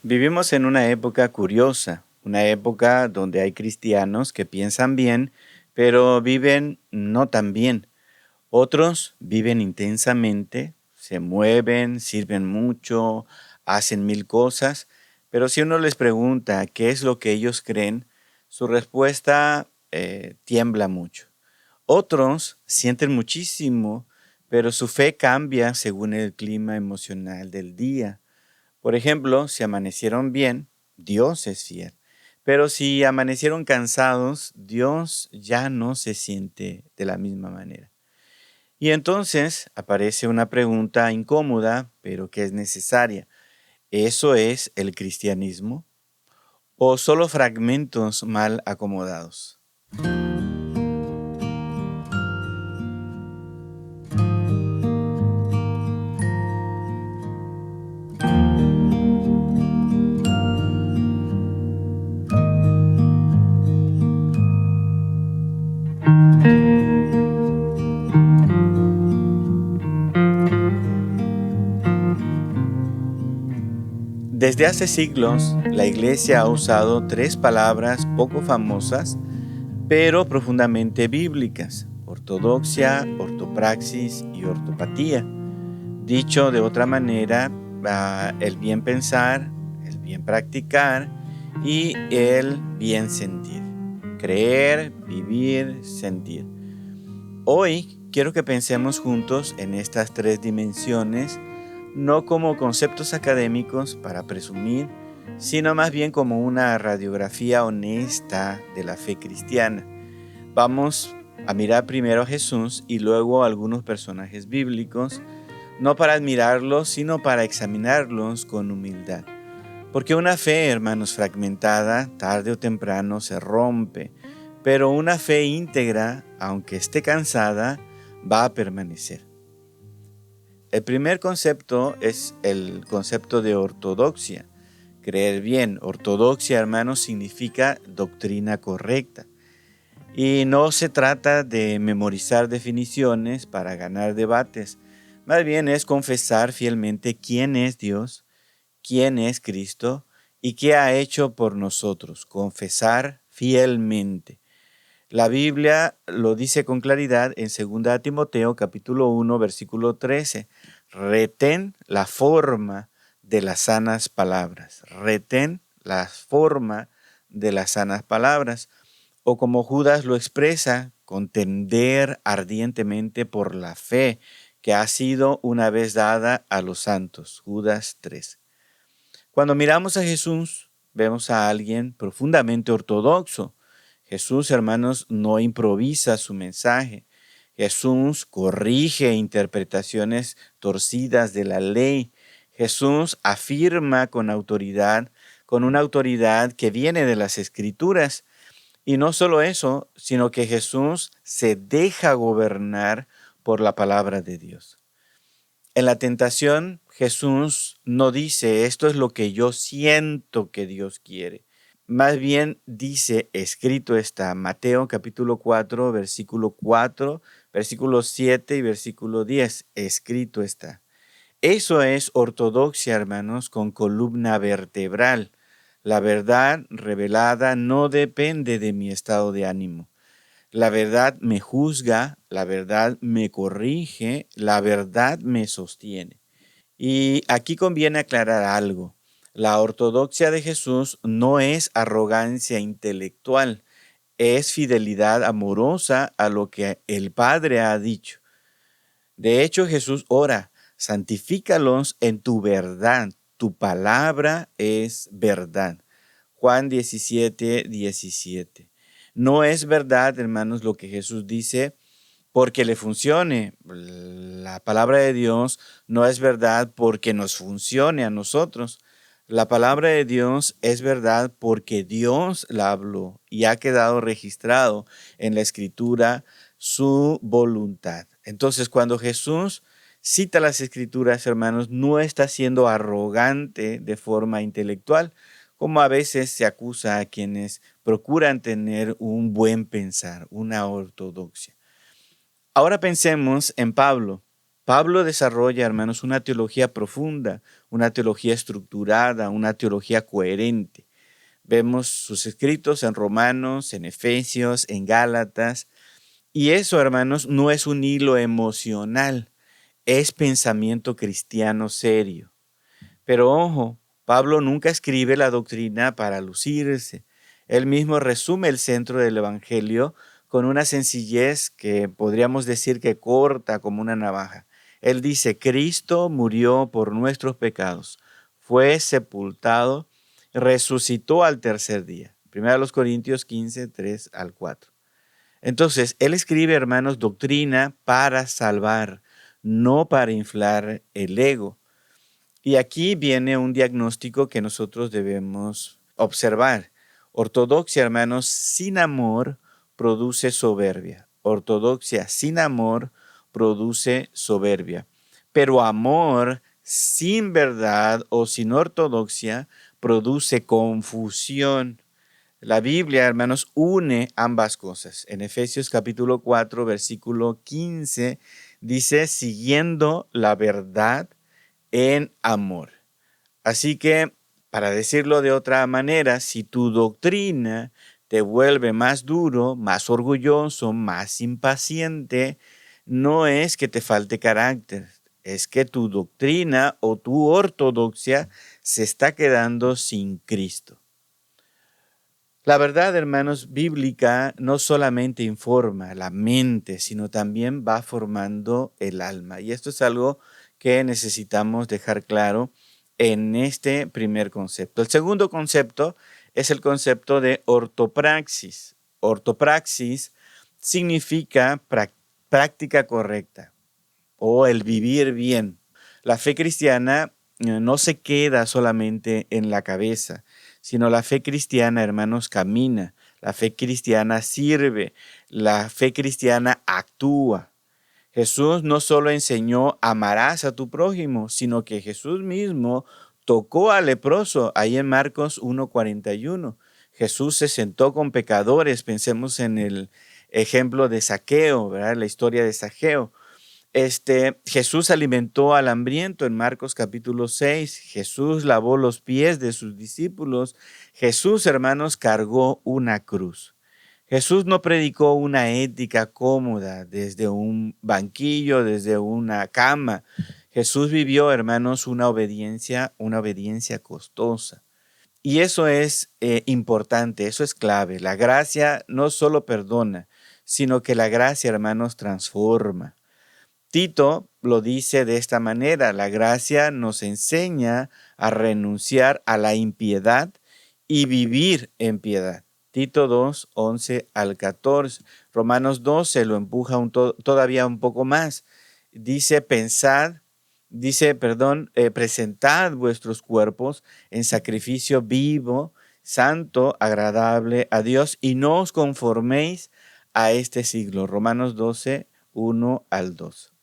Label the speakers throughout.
Speaker 1: Vivimos en una época curiosa, una época donde hay cristianos que piensan bien, pero viven no tan bien. Otros viven intensamente, se mueven, sirven mucho, hacen mil cosas, pero si uno les pregunta qué es lo que ellos creen, su respuesta tiembla mucho. Otros sienten muchísimo, pero su fe cambia según el clima emocional del día. Por ejemplo, si amanecieron bien, Dios es fiel. Pero si amanecieron cansados, Dios ya no se siente de la misma manera. Y entonces aparece una pregunta incómoda, pero que es necesaria. ¿Eso es el cristianismo? ¿O solo fragmentos mal acomodados? Desde hace siglos, la Iglesia ha usado tres palabras poco famosas, pero profundamente bíblicas: ortodoxia, ortopraxis y ortopatía. Dicho de otra manera, el bien pensar, el bien practicar y el bien sentir. Creer, vivir, sentir. Hoy quiero que pensemos juntos en estas tres dimensiones, no como conceptos académicos para presumir, sino más bien como una radiografía honesta de la fe cristiana. Vamos a mirar primero a Jesús y luego a algunos personajes bíblicos, no para admirarlos, sino para examinarlos con humildad. Porque una fe, hermanos, fragmentada, tarde o temprano se rompe, pero una fe íntegra, aunque esté cansada, va a permanecer. El primer concepto es el concepto de ortodoxia. Creer bien. Ortodoxia, hermanos, significa doctrina correcta. Y no se trata de memorizar definiciones para ganar debates. Más bien es confesar fielmente quién es Dios, quién es Cristo y qué ha hecho por nosotros. Confesar fielmente. La Biblia lo dice con claridad en 2 Timoteo capítulo 1, versículo 13. Retén la forma de las sanas palabras. Retén la forma de las sanas palabras. O como Judas lo expresa, contender ardientemente por la fe que ha sido una vez dada a los santos. Judas 3. Cuando miramos a Jesús, vemos a alguien profundamente ortodoxo. Jesús, hermanos, no improvisa su mensaje. Jesús corrige interpretaciones torcidas de la ley. Jesús afirma con autoridad, con una autoridad que viene de las Escrituras. Y no solo eso, sino que Jesús se deja gobernar por la palabra de Dios. En la tentación, Jesús no dice, esto es lo que yo siento que Dios quiere. Más bien dice, escrito está, Mateo capítulo 4, versículo 4, versículo 7 y versículo 10, escrito está. Eso es ortodoxia, hermanos, con columna vertebral. La verdad revelada no depende de mi estado de ánimo. La verdad me juzga, la verdad me corrige, la verdad me sostiene. Y aquí conviene aclarar algo. La ortodoxia de Jesús no es arrogancia intelectual, es fidelidad amorosa a lo que el Padre ha dicho. De hecho, Jesús ora, santifícalos en tu verdad, tu palabra es verdad. Juan 17, 17. No es verdad, hermanos, lo que Jesús dice porque le funcione. La palabra de Dios no es verdad porque nos funcione a nosotros. La palabra de Dios es verdad porque Dios la habló y ha quedado registrado en la Escritura su voluntad. Entonces, cuando Jesús cita las Escrituras, hermanos, no está siendo arrogante de forma intelectual, como a veces se acusa a quienes procuran tener un buen pensar, una ortodoxia. Ahora pensemos en Pablo. Pablo desarrolla, hermanos, una teología profunda, una teología estructurada, una teología coherente. Vemos sus escritos en Romanos, en Efesios, en Gálatas. Y eso, hermanos, no es un hilo emocional, es pensamiento cristiano serio. Pero ojo, Pablo nunca escribe la doctrina para lucirse. Él mismo resume el centro del Evangelio con una sencillez que podríamos decir que corta como una navaja. Él dice, Cristo murió por nuestros pecados, fue sepultado, resucitó al tercer día. 1 Corintios 15, 3 al 4. Entonces, él escribe, hermanos, doctrina para salvar, no para inflar el ego. Y aquí viene un diagnóstico que nosotros debemos observar. Ortodoxia, hermanos, sin amor produce soberbia. Ortodoxia sin amor produce soberbia. Pero amor sin verdad o sin ortodoxia produce confusión. La Biblia, hermanos, une ambas cosas. En Efesios capítulo 4, versículo 15, dice, siguiendo la verdad en amor. Así que, para decirlo de otra manera, si tu doctrina te vuelve más duro, más orgulloso, más impaciente, no es que te falte carácter, es que tu doctrina o tu ortodoxia se está quedando sin Cristo. La verdad, hermanos, bíblica no solamente informa la mente, sino también va formando el alma. Y esto es algo que necesitamos dejar claro en este primer concepto. El segundo concepto es el concepto de ortopraxis. Ortopraxis significa práctica correcta o el vivir bien. La fe cristiana no se queda solamente en la cabeza, sino la fe cristiana, hermanos, camina. La fe cristiana sirve. La fe cristiana actúa. Jesús no solo enseñó amarás a tu prójimo, sino que Jesús mismo tocó al leproso ahí en Marcos 1:41. Jesús se sentó con pecadores. Pensemos en el ejemplo de Zaqueo, ¿verdad? La historia de Zaqueo. Jesús alimentó al hambriento en Marcos capítulo 6. Jesús lavó los pies de sus discípulos. Jesús, hermanos, cargó una cruz. Jesús no predicó una ética cómoda desde un banquillo, desde una cama. Jesús vivió, hermanos, una obediencia costosa. Y eso es importante, eso es clave. La gracia no solo perdona, sino que la gracia, hermanos, transforma. Tito lo dice de esta manera, la gracia nos enseña a renunciar a la impiedad y vivir en piedad. Tito 2, 11 al 14. Romanos 12 lo empuja todavía un poco más. Dice, presentad vuestros cuerpos en sacrificio vivo, santo, agradable a Dios y no os conforméis a este siglo. Romanos 12, 1 al 2.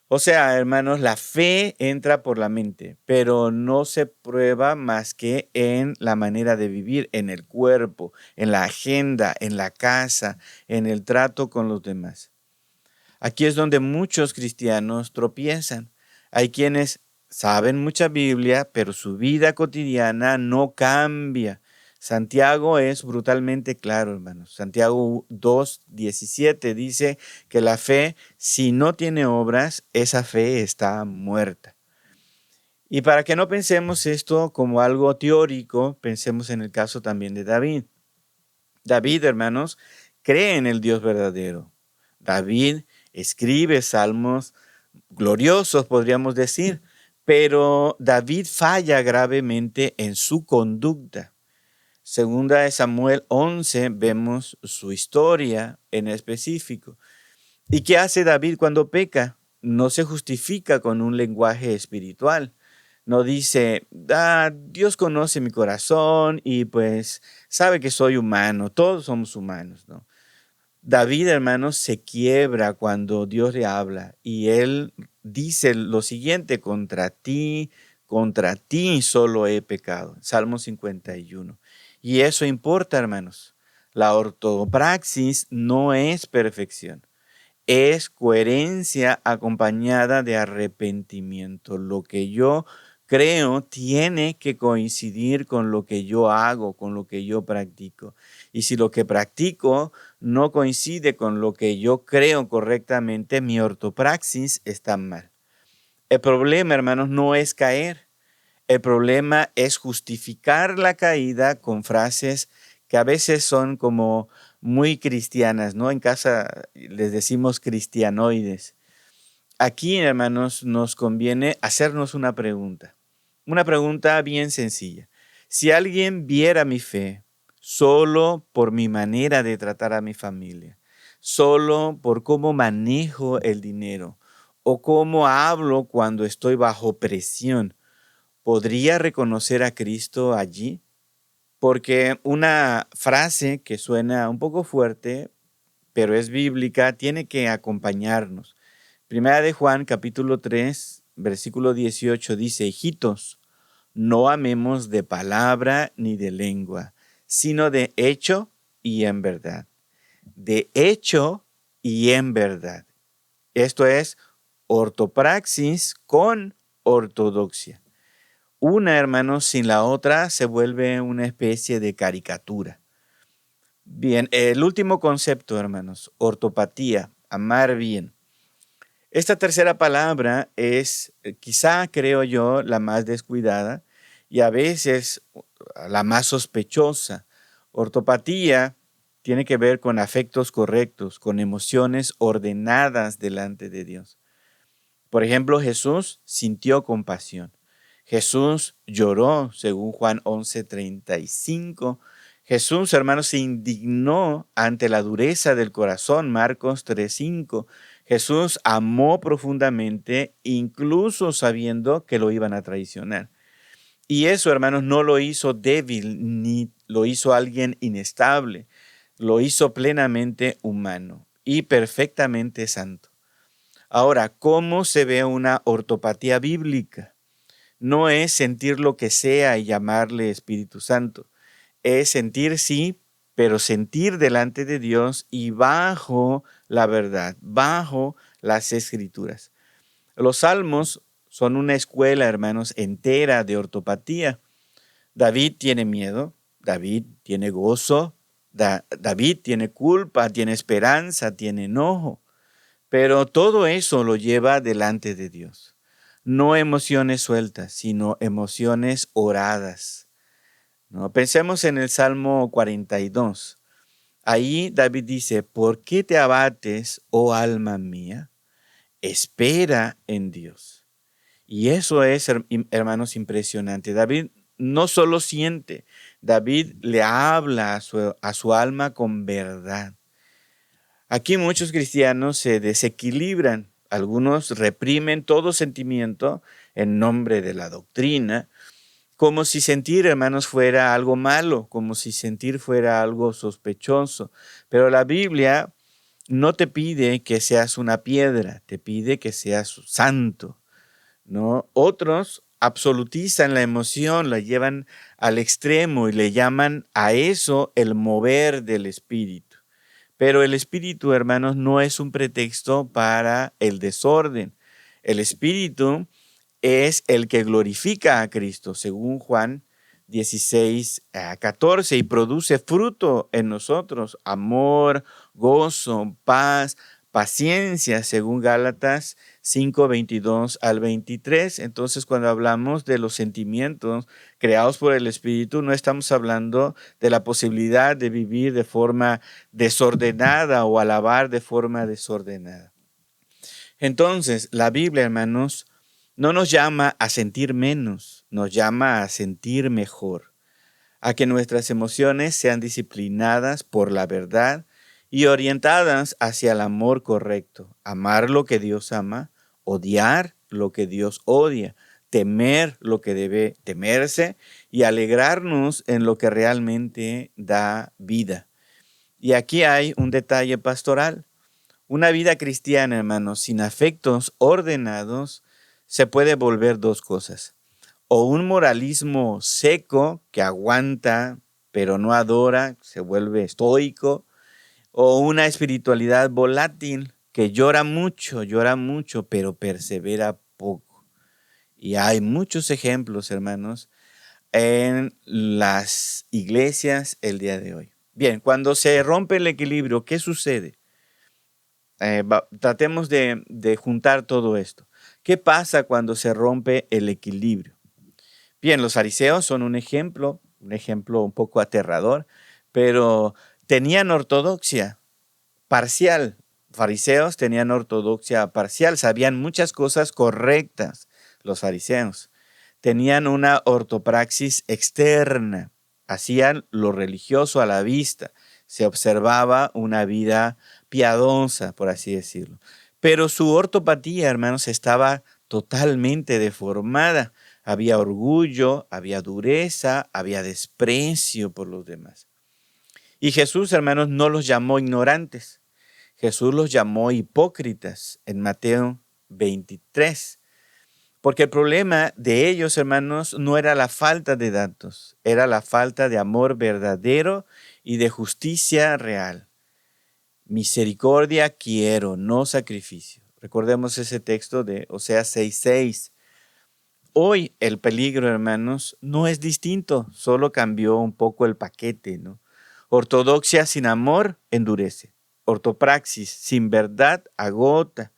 Speaker 1: O sea, hermanos, la fe entra por la mente, pero no se prueba más que en la manera de vivir, en el cuerpo, en la agenda, en la casa, en el trato con los demás. Aquí es donde muchos cristianos tropiezan. Hay quienes saben mucha Biblia, pero su vida cotidiana no cambia. Santiago es brutalmente claro, hermanos. Santiago 2:17 dice que la fe, si no tiene obras, esa fe está muerta. Y para que no pensemos esto como algo teórico, pensemos en el caso también de David. David, hermanos, cree en el Dios verdadero. David escribe salmos gloriosos, podríamos decir, pero David falla gravemente en su conducta. Segunda de Samuel 11 vemos su historia en específico. ¿Y qué hace David cuando peca? No se justifica con un lenguaje espiritual. No dice, Dios conoce mi corazón y pues sabe que soy humano, todos somos humanos, ¿no? David, hermanos, se quiebra cuando Dios le habla y él dice lo siguiente, contra ti solo he pecado. Salmo 51. Y eso importa, hermanos. La ortopraxis no es perfección. es coherencia acompañada de arrepentimiento. Lo que yo creo tiene que coincidir con lo que yo hago, con lo que yo practico. Y si lo que practico no coincide con lo que yo creo correctamente, mi ortopraxis está mal. El problema, hermanos, no es caer. El problema es justificar la caída con frases que a veces son como muy cristianas, ¿no? En casa les decimos cristianoides. Aquí, hermanos, nos conviene hacernos una pregunta bien sencilla. Si alguien viera mi fe solo por mi manera de tratar a mi familia, solo por cómo manejo el dinero o cómo hablo cuando estoy bajo presión, ¿podría reconocer a Cristo allí? Porque una frase que suena un poco fuerte, pero es bíblica, tiene que acompañarnos. Primera de Juan, capítulo 3, versículo 18 dice: hijitos, no amemos de palabra ni de lengua, sino de hecho y en verdad. De hecho y en verdad. Esto es ortopraxis con ortodoxia. Una, hermanos, sin la otra se vuelve una especie de caricatura. Bien, el último concepto, hermanos, ortopatía, amar bien. Esta tercera palabra es, quizá creo yo, la más descuidada y a veces la más sospechosa. Ortopatía tiene que ver con afectos correctos, con emociones ordenadas delante de Dios. Por ejemplo, Jesús sintió compasión. Jesús lloró, según Juan 11:35. Jesús, hermanos, se indignó ante la dureza del corazón, Marcos 3:5. Jesús amó profundamente, incluso sabiendo que lo iban a traicionar. Y eso, hermanos, no lo hizo débil, ni lo hizo alguien inestable. Lo hizo plenamente humano y perfectamente santo. Ahora, ¿cómo se ve una ortopatía bíblica? No es sentir lo que sea y llamarle Espíritu Santo. Es sentir sí, pero sentir delante de Dios y bajo la verdad, bajo las Escrituras. Los salmos son una escuela, hermanos, entera de ortopatía. David tiene miedo, David tiene gozo, David tiene culpa, tiene esperanza, tiene enojo. Pero todo eso lo lleva delante de Dios. No emociones sueltas, sino emociones oradas. ¿No? Pensemos en el Salmo 42. Ahí David dice: ¿por qué te abates, oh alma mía? Espera en Dios. Y eso es, hermanos, impresionante. David no solo siente, David le habla a su alma con verdad. Aquí muchos cristianos se desequilibran. Algunos reprimen todo sentimiento en nombre de la doctrina, como si sentir, hermanos, fuera algo malo, como si sentir fuera algo sospechoso. Pero la Biblia no te pide que seas una piedra, te pide que seas santo, ¿no? Otros absolutizan la emoción, la llevan al extremo y le llaman a eso el mover del espíritu. Pero el espíritu, hermanos, no es un pretexto para el desorden. El espíritu es el que glorifica a Cristo, según Juan 16:14, y produce fruto en nosotros: amor, gozo, paz, paciencia, según Gálatas 5:22-23. Entonces, cuando hablamos de los sentimientos creados por el Espíritu, no estamos hablando de la posibilidad de vivir de forma desordenada o alabar de forma desordenada. Entonces, la Biblia, hermanos, no nos llama a sentir menos, nos llama a sentir mejor, a que nuestras emociones sean disciplinadas por la verdad y orientadas hacia el amor correcto: amar lo que Dios ama, odiar lo que Dios odia, temer lo que debe temerse y alegrarnos en lo que realmente da vida. Y aquí hay un detalle pastoral. Una vida cristiana, hermanos, sin afectos ordenados, se puede volver dos cosas: o un moralismo seco que aguanta pero no adora, se vuelve estoico; o una espiritualidad volátil que llora mucho, pero persevera poco. Y hay muchos ejemplos, hermanos, en las iglesias el día de hoy. Bien, cuando se rompe el equilibrio, ¿qué sucede? Tratemos de juntar todo esto. ¿Qué pasa cuando se rompe el equilibrio? Bien, los fariseos son un ejemplo un poco aterrador, pero tenían ortodoxia parcial. Fariseos tenían ortodoxia parcial, sabían muchas cosas correctas los fariseos. Tenían una ortopraxis externa, hacían lo religioso a la vista, se observaba una vida piadosa, por así decirlo. Pero su ortopatía, hermanos, estaba totalmente deformada. Había orgullo, había dureza, había desprecio por los demás. Y Jesús, hermanos, no los llamó ignorantes. Jesús los llamó hipócritas en Mateo 23. Porque el problema de ellos, hermanos, no era la falta de datos, era la falta de amor verdadero y de justicia real. Misericordia quiero, no sacrificio. Recordemos ese texto de Oseas 6:6. Hoy el peligro, hermanos, no es distinto, solo cambió un poco el paquete, ¿no? Ortodoxia sin amor endurece. Ortopraxis sin verdad agota.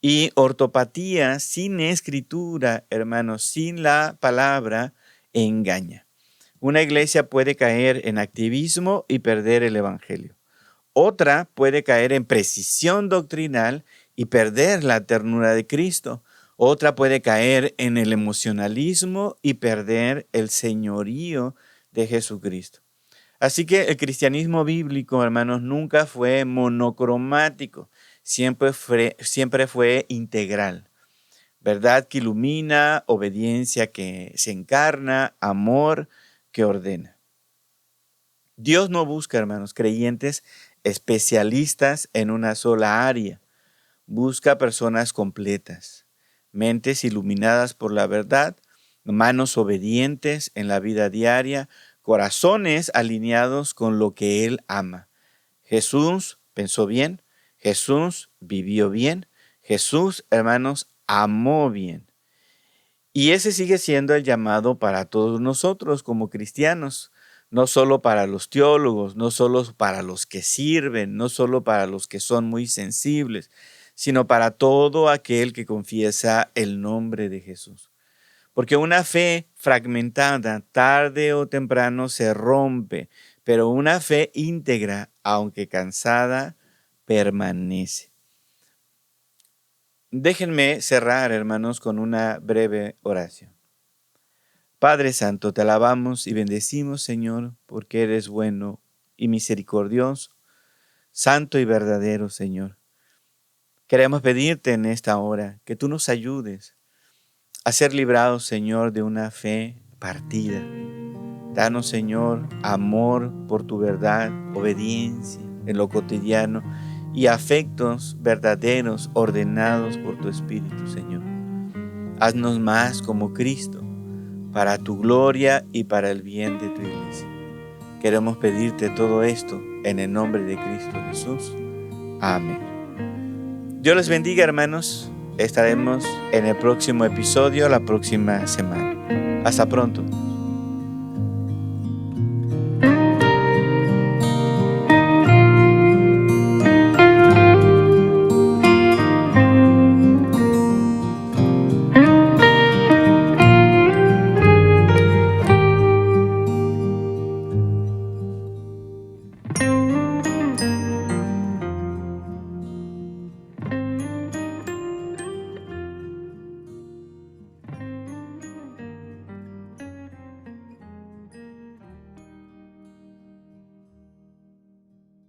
Speaker 1: Y ortopatía sin escritura, hermanos, sin la palabra, engaña. Una iglesia puede caer en activismo y perder el evangelio. Otra puede caer en precisión doctrinal y perder la ternura de Cristo. Otra puede caer en el emocionalismo y perder el señorío de Jesucristo. Así que el cristianismo bíblico, hermanos, nunca fue monocromático, siempre fue integral. Verdad que ilumina, obediencia que se encarna, amor que ordena. Dios no busca, hermanos, creyentes especialistas en una sola área. Busca personas completas, mentes iluminadas por la verdad, manos obedientes en la vida diaria, corazones alineados con lo que Él ama. Jesús pensó bien, Jesús vivió bien, Jesús, hermanos, amó bien. Y ese sigue siendo el llamado para todos nosotros como cristianos, no solo para los teólogos, no solo para los que sirven, no solo para los que son muy sensibles, sino para todo aquel que confiesa el nombre de Jesús. Porque una fe fragmentada tarde o temprano se rompe, pero una fe íntegra, aunque cansada, permanece. Déjenme cerrar, hermanos, con una breve oración. Padre Santo, te alabamos y bendecimos, Señor, porque eres bueno y misericordioso, santo y verdadero, Señor. Queremos pedirte en esta hora que tú nos ayudes a ser librados, Señor, de una fe partida. Danos, Señor, amor por tu verdad, obediencia en lo cotidiano y afectos verdaderos ordenados por tu Espíritu, Señor. Haznos más como Cristo, para tu gloria y para el bien de tu iglesia. Queremos pedirte todo esto en el nombre de Cristo Jesús. Amén. Dios les bendiga, hermanos. Estaremos en el próximo episodio la próxima semana. Hasta pronto.